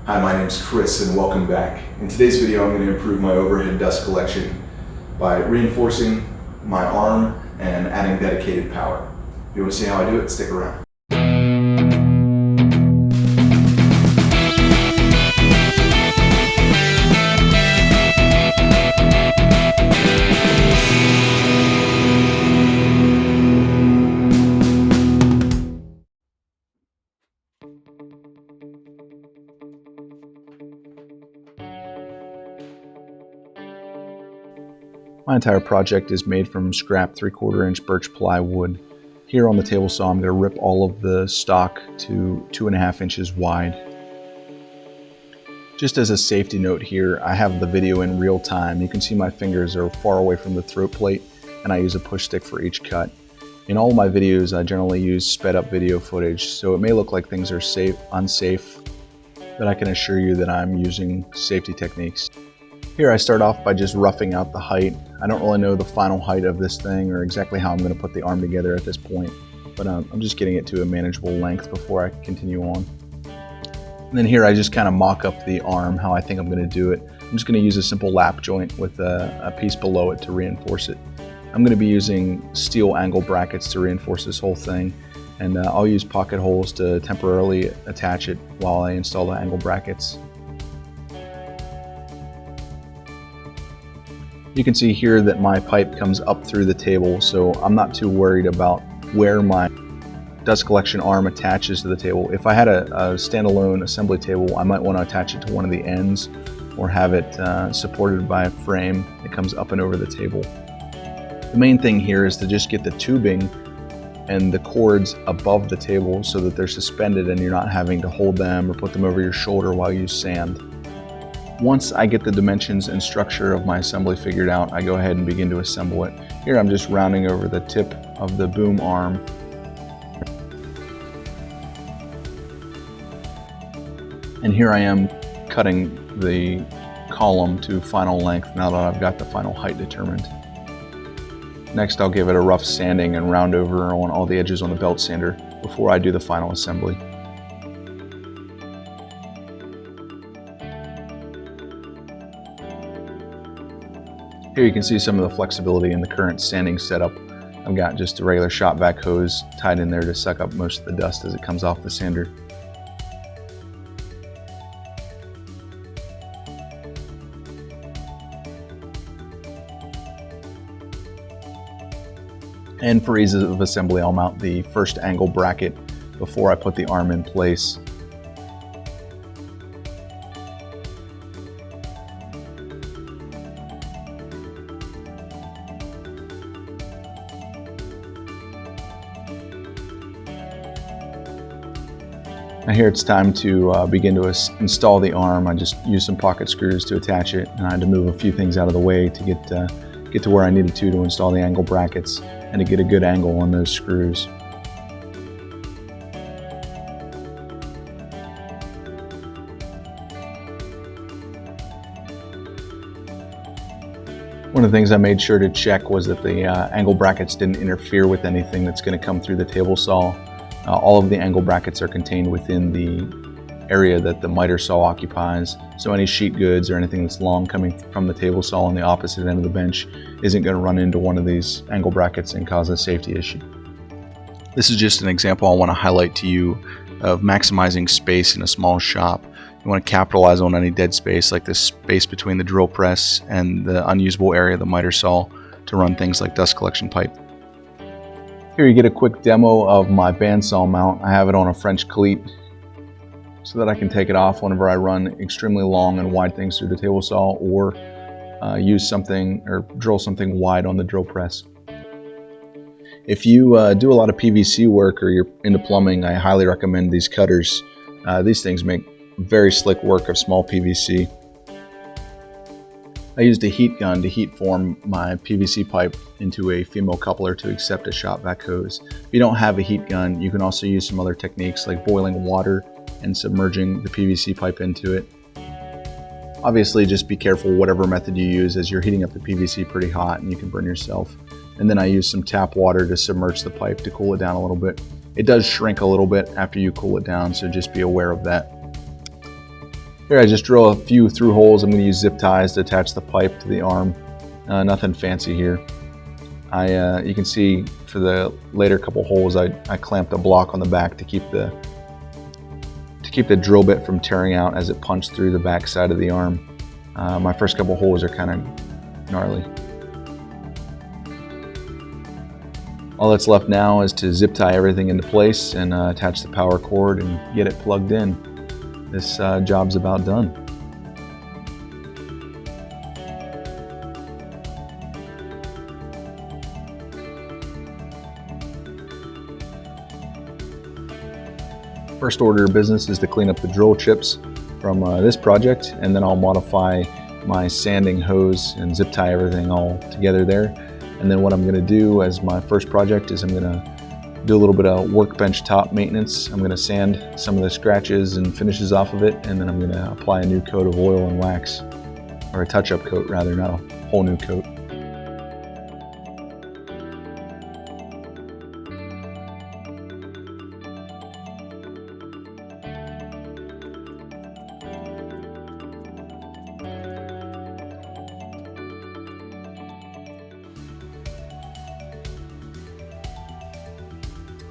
Hi, my name's Chris and welcome back. In today's video, I'm going to improve my overhead dust collection by reinforcing my arm and adding dedicated power. If you want to see how I do it, stick around. My entire project is made from scrap 3/4 inch birch plywood. Here on the table saw, I'm going to rip all of the stock to 2.5 inches wide. Just as a safety note here, I have the video in real time. You can see my fingers are far away from the throat plate, and I use a push stick for each cut. In all of my videos, I generally use sped up video footage, so it may look like things are unsafe, but I can assure you that I'm using safety techniques. Here I start off by just roughing out the height. I don't really know the final height of this thing or exactly how I'm going to put the arm together at this point, but I'm just getting it to a manageable length before I continue on. And then here I just kind of mock up the arm how I think I'm going to do it. I'm just going to use a simple lap joint with a piece below it to reinforce it. I'm going to be using steel angle brackets to reinforce this whole thing, and I'll use pocket holes to temporarily attach it while I install the angle brackets. You can see here that my pipe comes up through the table, so I'm not too worried about where my dust collection arm attaches to the table. If I had a standalone assembly table, I might want to attach it to one of the ends or have it supported by a frame that comes up and over the table. The main thing here is to just get the tubing and the cords above the table so that they're suspended and you're not having to hold them or put them over your shoulder while you sand. Once I get the dimensions and structure of my assembly figured out, I go ahead and begin to assemble it. Here I'm just rounding over the tip of the boom arm. And here I am cutting the column to final length now that I've got the final height determined. Next I'll give it a rough sanding and round over on all the edges on the belt sander before I do the final assembly. Here you can see some of the flexibility in the current sanding setup. I've got just a regular shop vac hose tied in there to suck up most of the dust as it comes off the sander. And for ease of assembly, I'll mount the first angle bracket before I put the arm in place. Now here it's time to begin to install the arm. I just used some pocket screws to attach it, and I had to move a few things out of the way to get to where I needed to install the angle brackets and to get a good angle on those screws. One of the things I made sure to check was that the angle brackets didn't interfere with anything that's going to come through the table saw. All of the angle brackets are contained within the area that the miter saw occupies, so any sheet goods or anything that's long coming from the table saw on the opposite end of the bench isn't going to run into one of these angle brackets and cause a safety issue. This is just an example I want to highlight to you of maximizing space in a small shop. You want to capitalize on any dead space, like this space between the drill press and the unusable area of the miter saw, to run things like dust collection pipe. Here you get a quick demo of my bandsaw mount. I have it on a French cleat so that I can take it off whenever I run extremely long and wide things through the table saw or use something or drill something wide on the drill press. If you do a lot of PVC work or you're into plumbing, I highly recommend these cutters. These things make very slick work of small PVC. I used a heat gun to heat form my PVC pipe into a female coupler to accept a shop vac hose. If you don't have a heat gun, you can also use some other techniques like boiling water and submerging the PVC pipe into it. Obviously, just be careful whatever method you use, as you're heating up the PVC pretty hot and you can burn yourself. And then I use some tap water to submerge the pipe to cool it down a little bit. It does shrink a little bit after you cool it down, so just be aware of that. Here I just drill a few through holes. I'm going to use zip ties to attach the pipe to the arm. Nothing fancy here. You can see for the later couple holes I clamped a block on the back to keep the drill bit from tearing out as it punched through the back side of the arm. My first couple holes are kind of gnarly. All that's left now is to zip tie everything into place and attach the power cord and get it plugged in. This job's about done. First order of business is to clean up the drill chips from this project, and then I'll modify my sanding hose and zip tie everything all together there. And then what I'm going to do as my first project is I'm going to do a little bit of workbench top maintenance. I'm going to sand some of the scratches and finishes off of it, and then I'm going to apply a new coat of oil and wax, or a touch-up coat rather, not a whole new coat.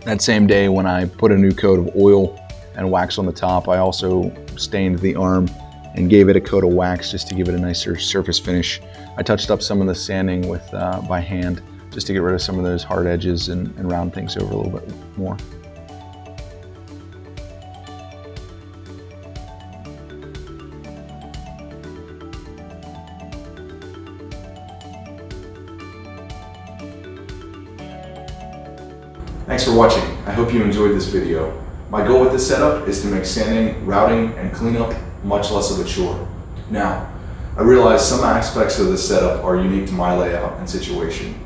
That same day when I put a new coat of oil and wax on the top, I also stained the arm and gave it a coat of wax just to give it a nicer surface finish. I touched up some of the sanding with by hand just to get rid of some of those hard edges and round things over a little bit more. Thanks for watching. I hope you enjoyed this video. My goal with this setup is to make sanding, routing, and cleanup much less of a chore. Now, I realize some aspects of this setup are unique to my layout and situation,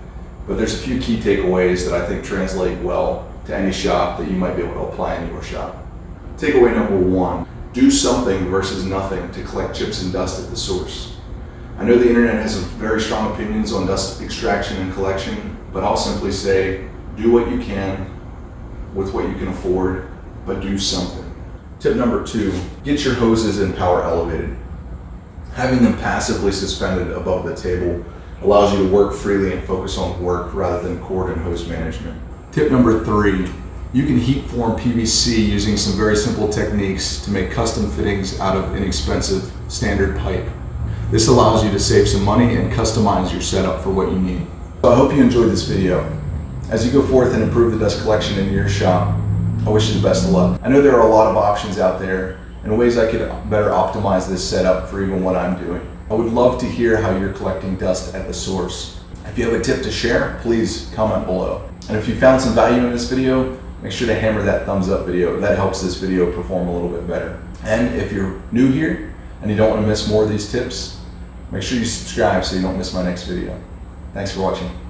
but there's a few key takeaways that I think translate well to any shop that you might be able to apply in your shop. Takeaway number one, do something versus nothing to collect chips and dust at the source. I know the internet has some very strong opinions on dust extraction and collection, but I'll simply say, do what you can with what you can afford, but do something. Tip number two, get your hoses and power elevated. Having them passively suspended above the table allows you to work freely and focus on work rather than cord and hose management. Tip number three, you can heat form PVC using some very simple techniques to make custom fittings out of inexpensive standard pipe. This allows you to save some money and customize your setup for what you need. So I hope you enjoyed this video. As you go forth and improve the dust collection in your shop, I wish you the best of luck. I know there are a lot of options out there and ways I could better optimize this setup for even what I'm doing. I would love to hear how you're collecting dust at the source. If you have a tip to share, please comment below. And if you found some value in this video, make sure to hammer that thumbs up video. That helps this video perform a little bit better. And if you're new here and you don't want to miss more of these tips, make sure you subscribe so you don't miss my next video. Thanks for watching.